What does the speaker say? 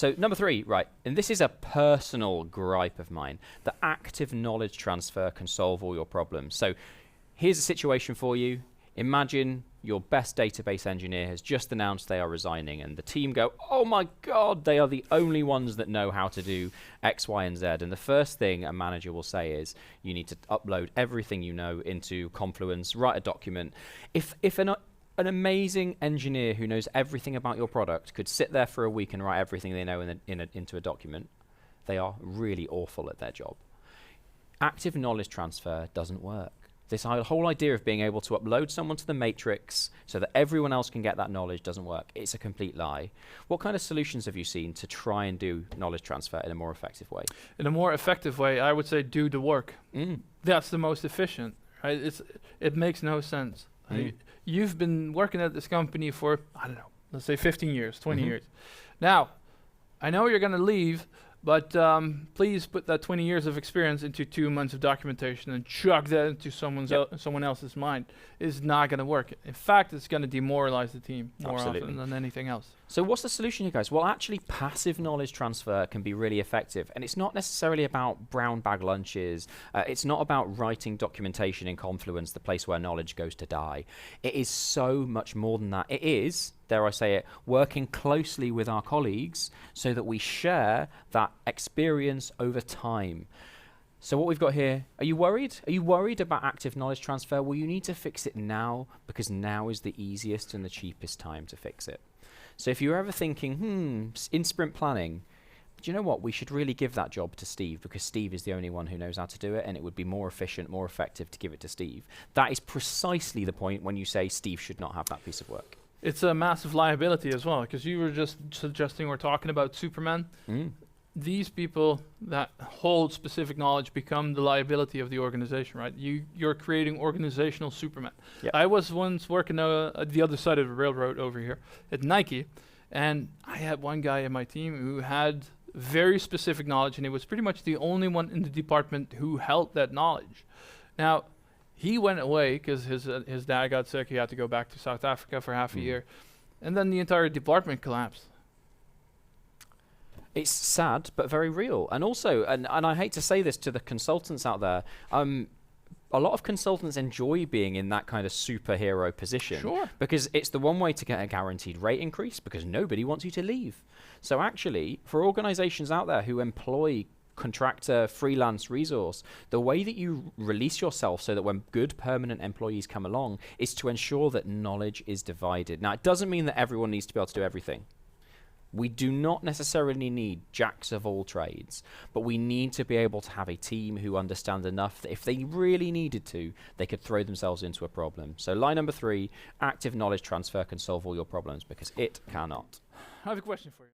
So number 3, right, and this is a personal gripe of mine, the active knowledge transfer can solve all your problems. So here's a situation for you. Imagine your best database engineer has just announced they are resigning, and the team go, oh my God, they are the only ones that know how to do X, Y, and Z. And the first thing a manager will say is, you need to upload everything you know into Confluence, write a document. If an amazing engineer who knows everything about your product could sit there for a week and write everything they know into a document, they are really awful at their job. Active knowledge transfer doesn't work. This whole idea of being able to upload someone to the matrix so that everyone else can get that knowledge doesn't work. It's a complete lie. What kind of solutions have you seen to try and do knowledge transfer in a more effective way? In a more effective way, I would say do the work. That's the most efficient, right? It makes no sense. You've been working at this company for, I don't know, let's say 15 years, 20 years. Now, I know you're going to leave, but please put that 20 years of experience into 2 months of documentation and chuck that into someone else's mind. It's not going to work. In fact, it's going to demoralize the team more often than anything else. So what's the solution here, guys? Well, actually, passive knowledge transfer can be really effective. And it's not necessarily about brown bag lunches. It's not about writing documentation in Confluence, the place where knowledge goes to die. It is so much more than that. It is, dare I say it, working closely with our colleagues so that we share that experience over time. So what we've got here, are you worried? Are you worried about active knowledge transfer? Well, you need to fix it now, because now is the easiest and the cheapest time to fix it. So if you're ever thinking, in sprint planning, do you know what? We should really give that job to Steve, because Steve is the only one who knows how to do it, and it would be more efficient, more effective to give it to Steve. That is precisely the point when you say Steve should not have that piece of work. It's a massive liability as well, because you were just suggesting we're talking about Superman. These people that hold specific knowledge become the liability of the organization, right? You're creating organizational Superman. Yep. I was once working at the other side of the railroad over here at Nike, and I had one guy in my team who had very specific knowledge, and he was pretty much the only one in the department who held that knowledge. Now, he went away because his dad got sick. He had to go back to South Africa for half a year, and then the entire department collapsed. It's sad, but very real. And also, and I hate to say this to the consultants out there, a lot of consultants enjoy being in that kind of superhero position. Sure. Because it's the one way to get a guaranteed rate increase, because nobody wants you to leave. So actually, for organizations out there who employ contractor, freelance resource, the way that you release yourself so that when good permanent employees come along is to ensure that knowledge is divided. Now, it doesn't mean that everyone needs to be able to do everything. We do not necessarily need jacks of all trades, but we need to be able to have a team who understand enough that if they really needed to, they could throw themselves into a problem. So line number 3, active knowledge transfer can solve all your problems, because it cannot. I have a question for you.